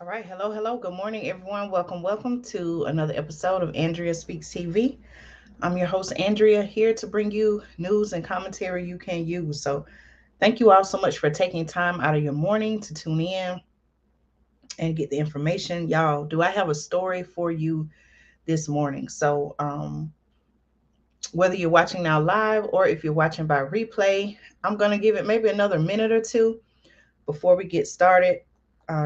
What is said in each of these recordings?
All right. Hello, hello. Good morning, everyone. Welcome to another episode of Andrea Speaks TV. I'm your host, Andrea, here to bring you news and commentary you can use. So, thank you all so much for taking time out of your morning to tune in and get the information. Y'all, do I have a story for you this morning? Whether you're watching now live or if you're watching by replay, I'm going to give it maybe another minute or two before we get started.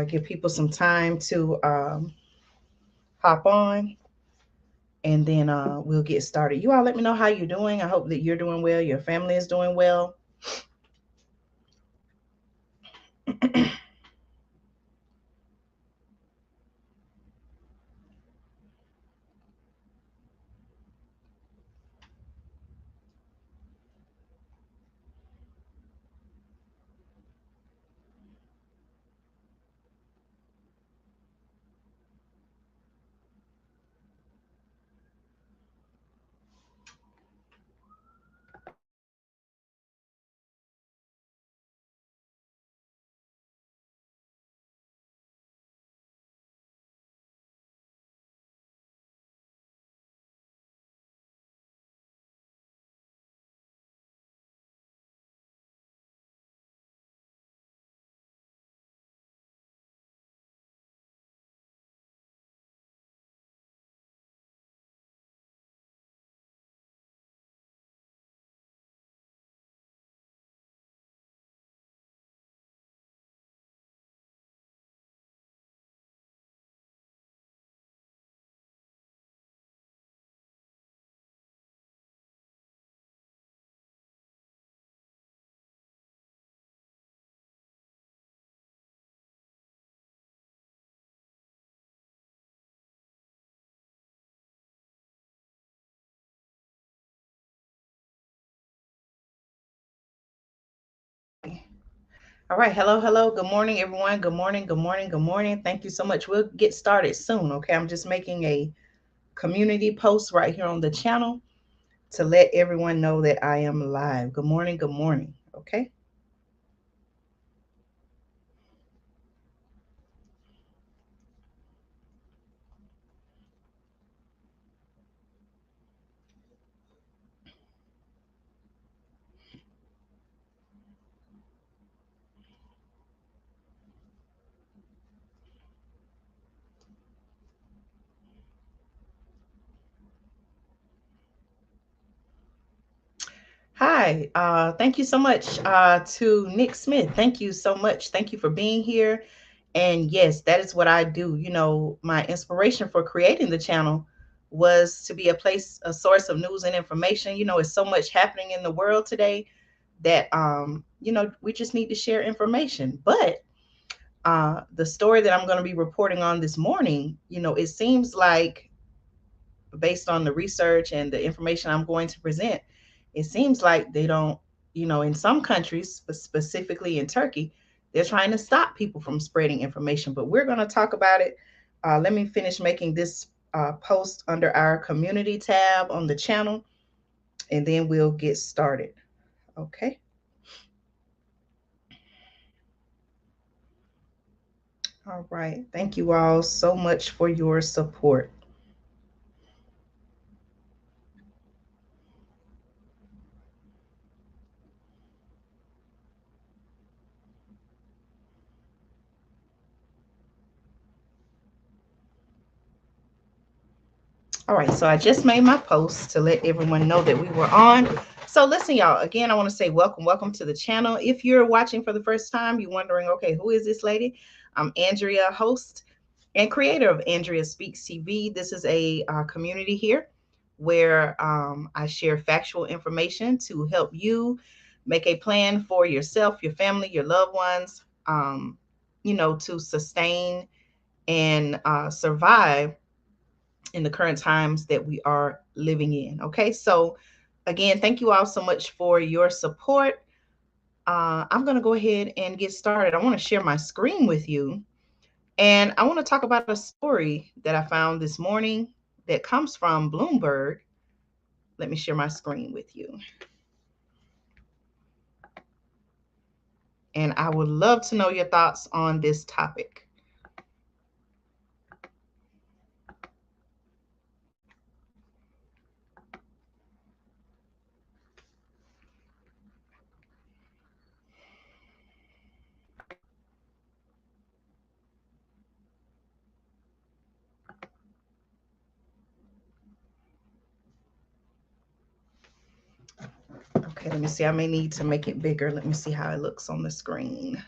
Give people some time to hop on and then we'll get started. You all let me know how you're doing. I hope that you're doing well, your family is doing well. All right, hello, hello. Good morning, everyone. Good morning, good morning, good morning. Thank you so much. We'll get started soon. Okay, I'm just making a community post right here on the channel to let everyone know that I am live. Good morning, good morning. Okay. Hi, thank you so much to Nick Smith. Thank you so much. Thank you for being here. And yes, that is what I do. You know, my inspiration for creating the channel was to be a source of news and information. You know, it's so much happening in the world today that, we just need to share information. But the story that I'm going to be reporting on this morning, it seems like based on the research and the information I'm going to present, it seems like they don't, in some countries, specifically in Turkey, they're trying to stop people from spreading information. But we're going to talk about it. Let me finish making this post under our community tab on the channel, and then we'll get started. Okay. All right. Thank you all so much for your support. All right, so I just made my post to let everyone know that we were on. So listen, y'all, again, I want to say welcome to the channel. If you're watching for the first time, you're wondering, okay, who is this lady? I'm Andrea, host and creator of Andrea Speaks TV. This is a community here where I share factual information to help you make a plan for yourself, your family, your loved ones, to sustain and survive in the current times that we are living in. Okay, so again, thank you all so much for your support. I'm going to go ahead and get started. I want to share my screen with you, and I want to talk about a story that I found this morning that comes from Bloomberg. Let me share my screen with you, and I would love to know your thoughts on this topic. Okay, let me see. I may need to make it bigger. Let me see how it looks on the screen.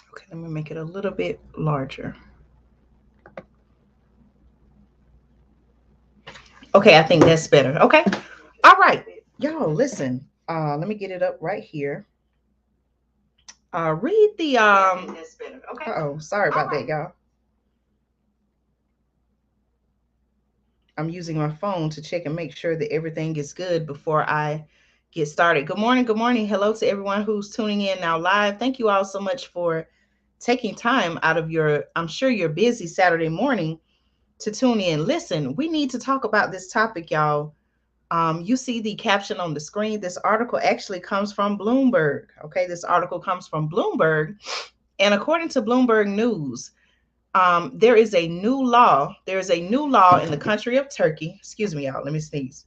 Okay, let me make it a little bit larger. Okay, I think that's better. Okay. All right. Y'all, listen. Let me get it up right here. Read the Okay. Uh-oh, sorry about that, y'all. I'm using my phone to check and make sure that everything is good before I get started. Good morning. Good morning. Hello to everyone who's tuning in now live. Thank you all so much for taking time out of your, I'm sure you're busy Saturday morning to tune in. Listen, we need to talk about this topic, y'all. You see the caption on the screen. This article actually comes from Bloomberg. Okay, this article comes from Bloomberg. And according to Bloomberg News, there is a new law. There is a new law in the country of Turkey. Excuse me, y'all. Let me sneeze.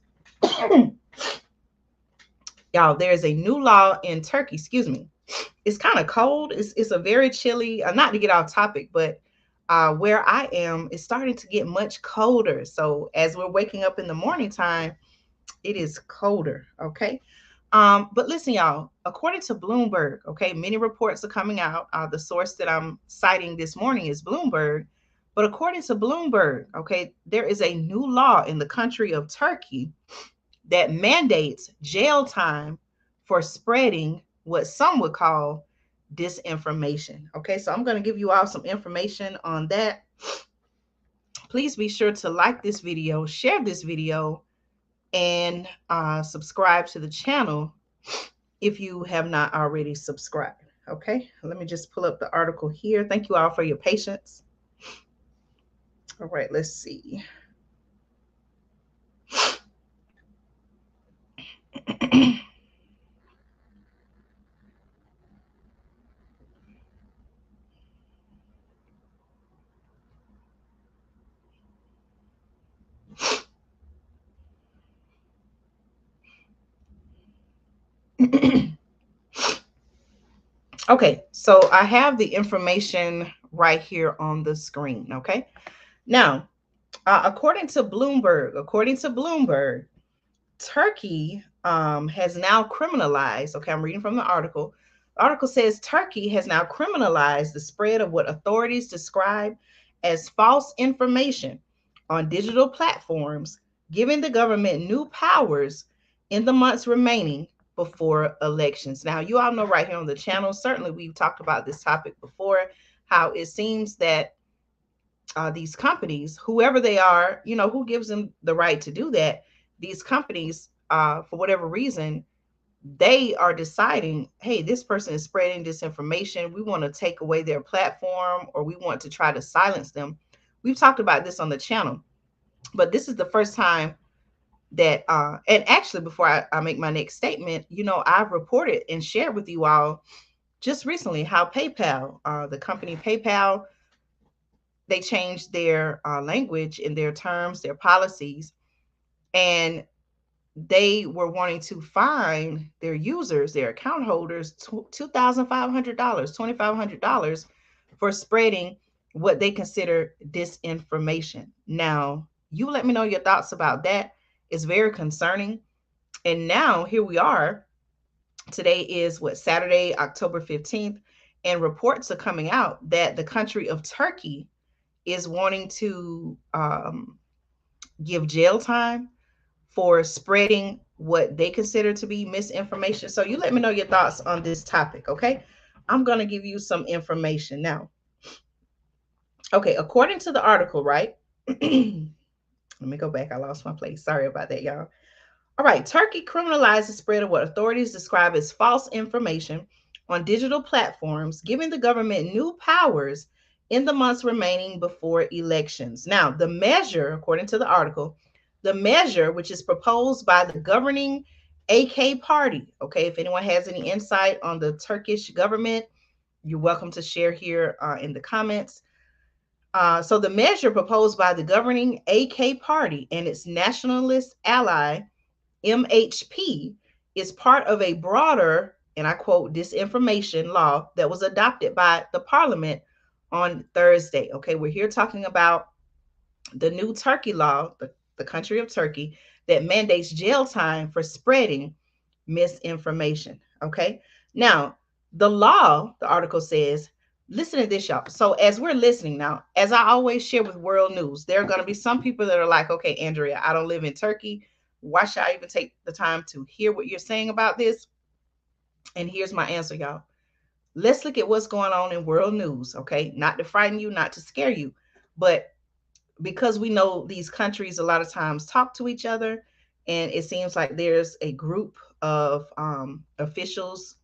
Y'all, there is a new law in Turkey. Excuse me. It's kind of cold. It's a very chilly, not to get off topic, but where I am, it's starting to get much colder. So as we're waking up in the morning time, it is colder. Okay. But listen, y'all, according to Bloomberg, okay, many reports are coming out. The source that I'm citing this morning is Bloomberg. But according to Bloomberg, okay, there is a new law in the country of Turkey that mandates jail time for spreading what some would call disinformation. Okay, so I'm going to give you all some information on that. Please be sure to like this video, share this video, and subscribe to the channel if you have not already subscribed. Okay, let me just pull up the article here. Thank you all for your patience. All right, let's see. Okay, so I have the information right here on the screen. Okay, now according to Bloomberg, Turkey has now criminalized. Okay, I'm reading from the article. The article says Turkey has now criminalized the spread of what authorities describe as false information on digital platforms, giving the government new powers in the months remaining before elections. Now, you all know right here on the channel, certainly we've talked about this topic before, how it seems that these companies, whoever they are, you know, who gives them the right to do that, these companies, for whatever reason, they are deciding, hey, this person is spreading disinformation. We want to take away their platform, or we want to try to silence them. We've talked about this on the channel, but this is the first time that, and actually, before I make my next statement, you know, I've reported and shared with you all just recently how PayPal, the company PayPal, they changed their language in their terms, their policies, and they were wanting to fine their users, their account holders, $2,500, $2,500 for spreading what they consider disinformation. Now, you let me know your thoughts about that. It's very concerning. And now here we are. Today is what, Saturday, October 15th, and reports are coming out that the country of Turkey is wanting to give jail time for spreading what they consider to be misinformation. So you let me know your thoughts on this topic, okay? I'm going to give you some information now. Okay, according to the article, right? Let me go back. I lost my place. Sorry about that, y'all. All right, Turkey criminalized the spread of what authorities describe as false information on digital platforms, giving the government new powers in the months remaining before elections. Now, the measure, according to the article, the measure, which is proposed by the governing AK party, okay, if anyone has any insight on the Turkish government, you're welcome to share here in the comments. So the measure proposed by the governing AK party and its nationalist ally, MHP, is part of a broader, and I quote, disinformation law that was adopted by the parliament on Thursday. Okay, we're here talking about the new Turkey law, the country of Turkey, that mandates jail time for spreading misinformation. Okay, now the law, the article says, listen to this, y'all. So as we're listening now, as I always share with World News, there are going to be some people that are like, okay, Andrea, I don't live in Turkey. Why should I even take the time to hear what you're saying about this? And here's my answer, y'all. Let's look at what's going on in world news, okay? Not to frighten you, not to scare you, but because we know these countries a lot of times talk to each other, and it seems like there's a group of officials,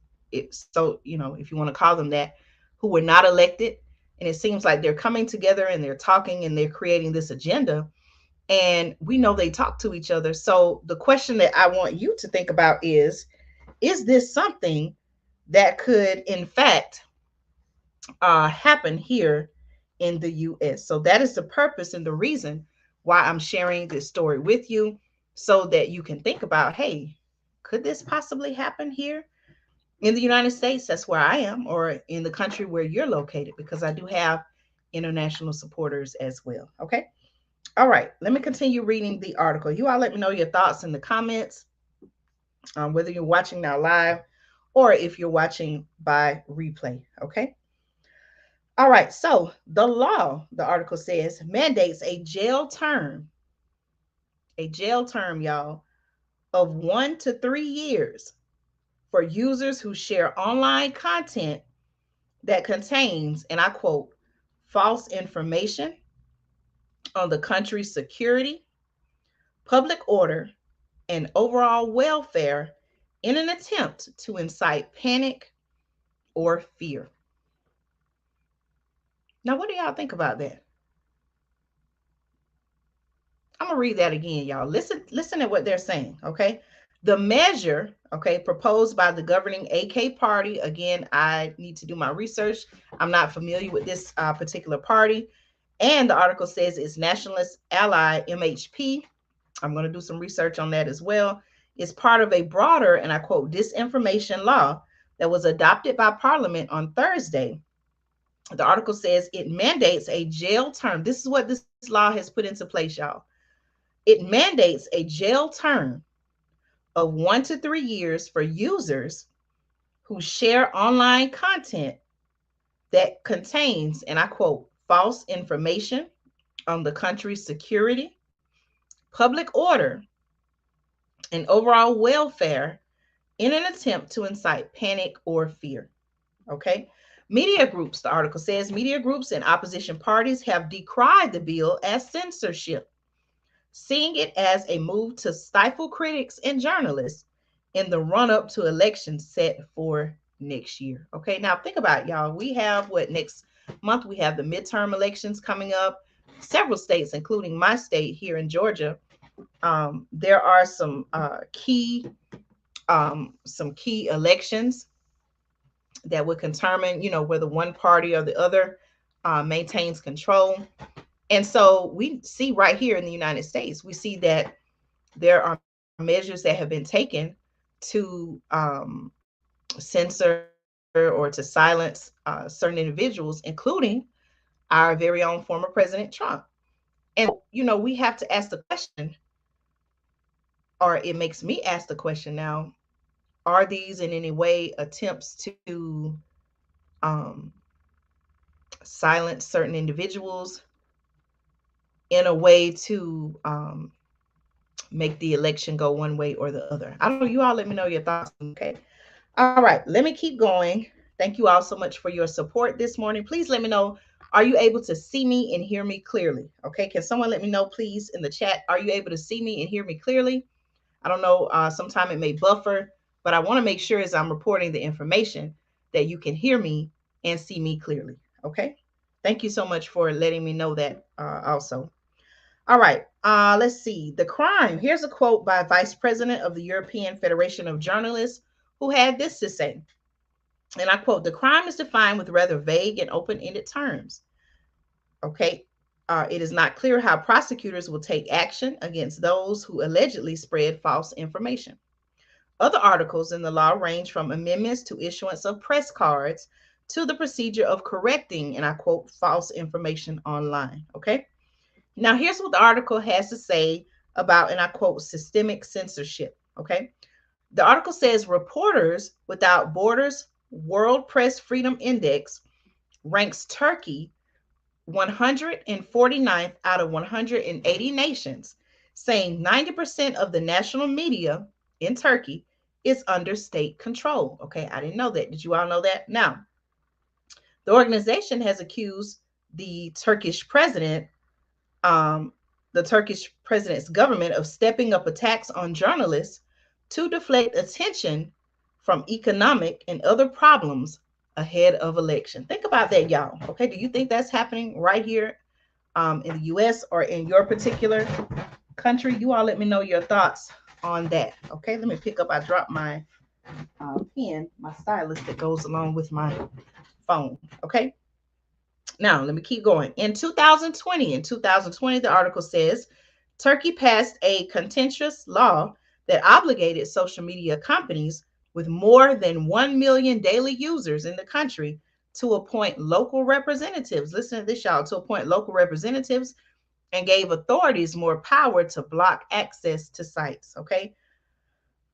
so if you want to call them that, who were not elected, and it seems like they're coming together and they're talking and they're creating this agenda, and we know they talk to each other. So the question that I want you to think about is this something that could in fact happen here in the US? So that is the purpose and the reason why I'm sharing this story with you, so that you can think about, hey, could this possibly happen here in the United States? That's where I am, or in the country where you're located, because I do have international supporters as well. Okay. All right. Let me continue reading the article. You all let me know your thoughts in the comments, whether you're watching now live or if you're watching by replay. Okay. All right. So the law, the article says, mandates a jail term, y'all, of 1 to 3 years for users who share online content that contains, and I quote, false information on the country's security, public order, and overall welfare in an attempt to incite panic or fear. Now, what do y'all think about that? I'm gonna read that again, y'all. Listen to what they're saying. Okay. The measure, okay, proposed by the governing AK party. Again, I need to do my research. I'm not familiar with this particular party. And the article says its nationalist ally, MHP. I'm going to do some research on that as well. Is part of a broader, and I quote, disinformation law that was adopted by Parliament on Thursday. The article says it mandates a jail term. This is what this law has put into place, y'all. It mandates a jail term of 1 to 3 years for users who share online content that contains, and I quote, false information on the country's security, public order, and overall welfare in an attempt to incite panic or fear. Okay. Media groups, the article says, media groups and opposition parties have decried the bill as censorship, seeing it as a move to stifle critics and journalists in the run up to elections set for next year. Okay, now think about it, y'all. We have what, next month? We have the midterm elections coming up. Several states, including my state here in Georgia, there are some key elections that would determine, whether one party or the other maintains control. And so we see right here in the United States, we see that there are measures that have been taken to censor or to silence certain individuals, including our very own former President Trump. And, we have to ask the question, or it makes me ask the question now, are these in any way attempts to silence certain individuals in a way to make the election go one way or the other? I don't know. You all let me know your thoughts. Okay. All right. Let me keep going. Thank you all so much for your support this morning. Please let me know, are you able to see me and hear me clearly? Okay. Can someone let me know, please, in the chat? Are you able to see me and hear me clearly? I don't know. Sometime it may buffer, but I want to make sure as I'm reporting the information that you can hear me and see me clearly. Okay. Thank you so much for letting me know that also. All right. Let's see. The crime. Here's a quote by Vice President of the European Federation of Journalists, who had this to say, and I quote, "The crime is defined with rather vague and open-ended terms." Okay. It is not clear how prosecutors will take action against those who allegedly spread false information. Other articles in the law range from amendments to issuance of press cards to the procedure of correcting, and I quote, false information online. Okay. Now, here's what the article has to say about, and I quote, systemic censorship. Okay. The article says Reporters Without Borders World Press Freedom Index ranks Turkey 149th out of 180 nations, saying 90% of the national media in Turkey is under state control. Okay, I didn't know that. Did you all know that? Now, the organization has accused the Turkish president, um, the Turkish president's government, of stepping up attacks on journalists to deflect attention from economic and other problems ahead of election. Think about that, y'all. Okay, do you think that's happening right here in the US or in your particular country? You all let me know your thoughts on that. Okay, let me pick up. I dropped my pen, my stylus that goes along with my phone. Okay, now let me keep going. In 2020, the article says Turkey passed a contentious law that obligated social media companies with more than 1 million daily users in the country to appoint local representatives. Listen to this, y'all, to appoint local representatives, and gave authorities more power to block access to sites. Okay.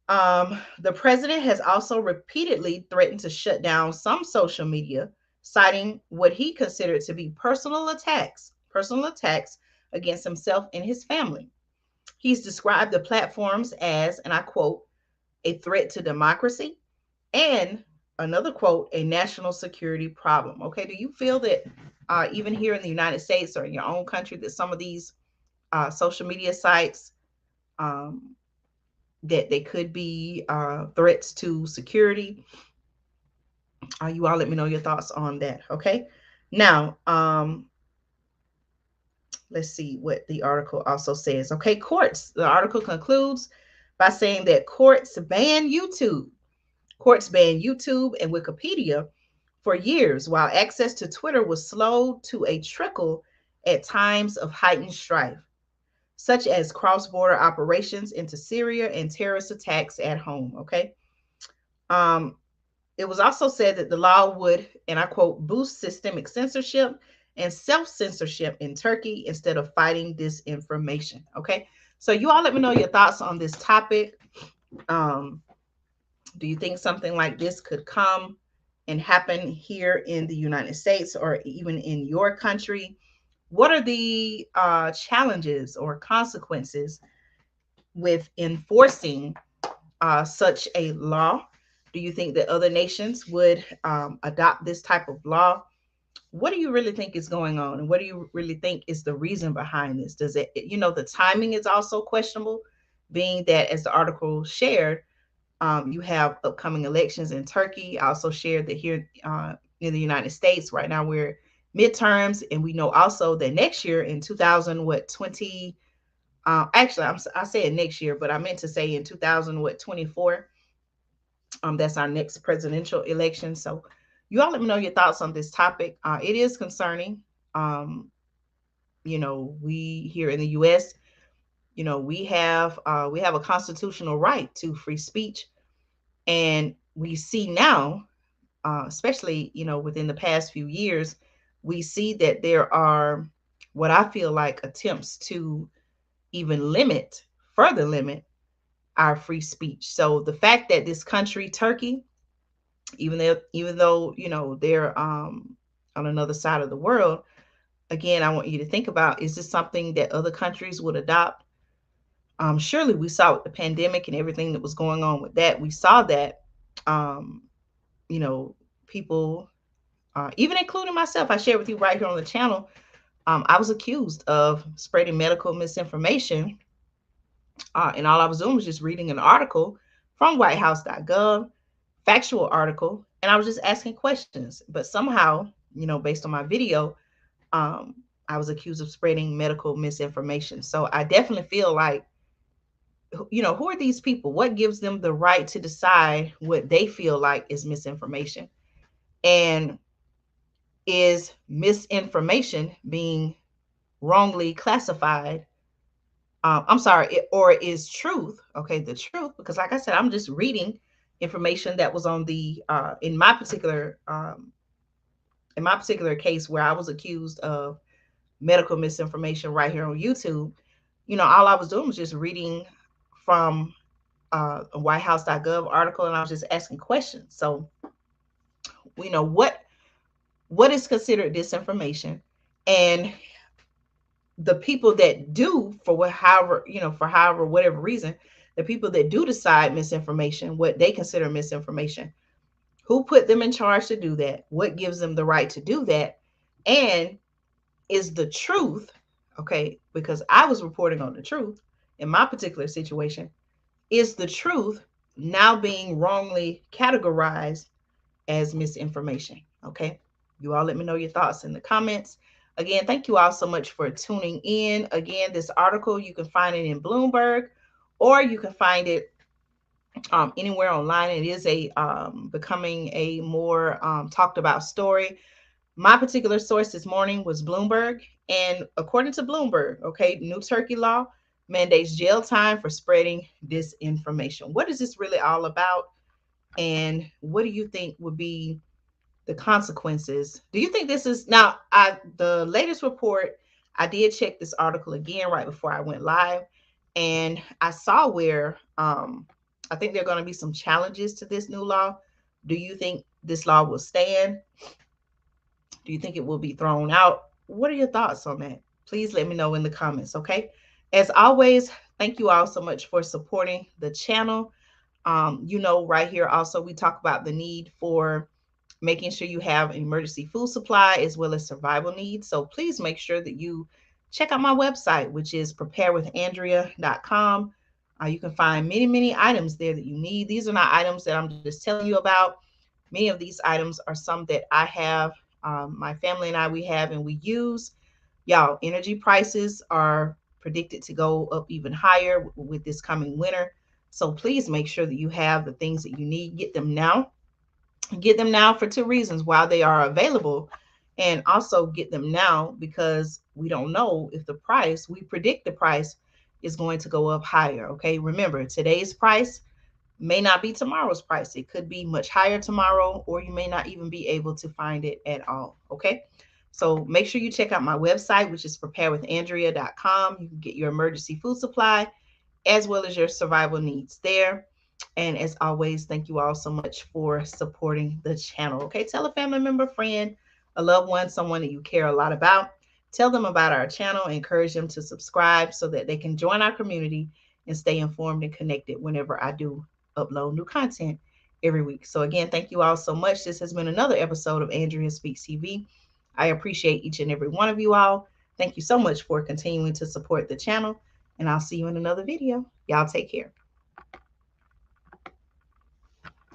The president has also repeatedly threatened to shut down some social media, citing what he considered to be personal attacks against himself and his family. He's described the platforms as, and I quote, a threat to democracy, and another quote, a national security problem. Okay, do you feel that even here in the United States or in your own country, that some of these social media sites, um, that they could be threats to security? You all let me know your thoughts on that. Okay. Now, let's see what the article also says. Okay, courts. The article concludes by saying that courts ban YouTube. Courts banned YouTube and Wikipedia for years, while access to Twitter was slowed to a trickle at times of heightened strife, such as cross border operations into Syria and terrorist attacks at home. Okay. Um, it was also said that the law would, and I quote, boost systemic censorship and self censorship in Turkey instead of fighting disinformation. Okay. So, you all let me know your thoughts on this topic. Um, do you think something like this could come and happen here in the United States or even in your country? What are the challenges or consequences with enforcing such a law? Do you think that other nations would adopt this type of law? What do you really think is going on? And what do you really think is the reason behind this? Does it, the timing is also questionable, being that, as the article shared, you have upcoming elections in Turkey. I also shared that here in the United States right now we're midterms, and we know also that next year in 2020, actually I said next year, but I meant to say in 2024. That's our next presidential election. So, you all let me know your thoughts on this topic. It is concerning. Um, we here in the U.S., we have a constitutional right to free speech, and we see now, especially within the past few years, we see that there are what I feel like attempts to even further limit our free speech. So the fact that this country, Turkey, even though they're on another side of the world, again, I want you to think about, is this something that other countries would adopt? Surely we saw with the pandemic and everything that was going on with that, we saw that um, people, even including myself, I shared with you right here on the channel, I was accused of spreading medical misinformation, and all I was doing was just reading an article from whitehouse.gov, factual article, and I was just asking questions. But somehow, based on my video, um, I was accused of spreading medical misinformation. So I definitely feel like, who are these people? What gives them the right to decide what they feel like is misinformation? And is misinformation being wrongly classified? I'm sorry, or is truth, okay, the truth, because like I said, I'm just reading information that was on the in my particular case where I was accused of medical misinformation right here on YouTube. All I was doing was just reading from a whitehouse.gov article, and I was just asking questions. So, what is considered disinformation, and the people that do, for however whatever reason, the people that do decide misinformation, what they consider misinformation, who put them in charge to do that, what gives them the right to do that, and is the truth, okay, because I was reporting on the truth in my particular situation, is the truth now being wrongly categorized as misinformation? Okay. You all let me know your thoughts in the comments. Again, thank you all so much for tuning in. Again, this article, you can find it in Bloomberg, or you can find it anywhere online. It is a becoming a more talked about story. My particular source this morning was Bloomberg. And according to Bloomberg, okay, new Turkey law mandates jail time for spreading disinformation. What is this really all about? And what do you think would be the consequences? Do you think this is now? The latest report, I did check this article again right before I went live, and I saw where I think there are going to be some challenges to this new law. Do you think this law will stand? Do you think it will be thrown out? What are your thoughts on that? Please let me know in the comments, okay? As always, thank you all so much for supporting the channel. Right here also, we talk about the need for making sure you have an emergency food supply as well as survival needs. So please make sure that you check out my website, which is preparewithandrea.com. You can find many, many items there that you need. These are not items that I'm just telling you about. Many of these items are some that I have, my family and I, we have and we use. Y'all, energy prices are predicted to go up even higher with this coming winter. So please make sure that you have the things that you need. Get them now. Get them now for two reasons: while they are available, and also get them now because we don't know if we predict the price is going to go up higher. Okay. Remember, today's price may not be tomorrow's price. It could be much higher tomorrow, or you may not even be able to find it at all. Okay. So make sure you check out my website, which is preparewithandrea.com. You can get your emergency food supply as well as your survival needs there. And as always, thank you all so much for supporting the channel. Okay. Tell a family member, friend, a loved one, someone that you care a lot about. Tell them about our channel, encourage them to subscribe so that they can join our community and stay informed and connected whenever I do upload new content every week. So again, thank you all so much. This has been another episode of Andrea Speaks TV. I appreciate each and every one of you all. Thank you so much for continuing to support the channel, and I'll see you in another video. Y'all take care.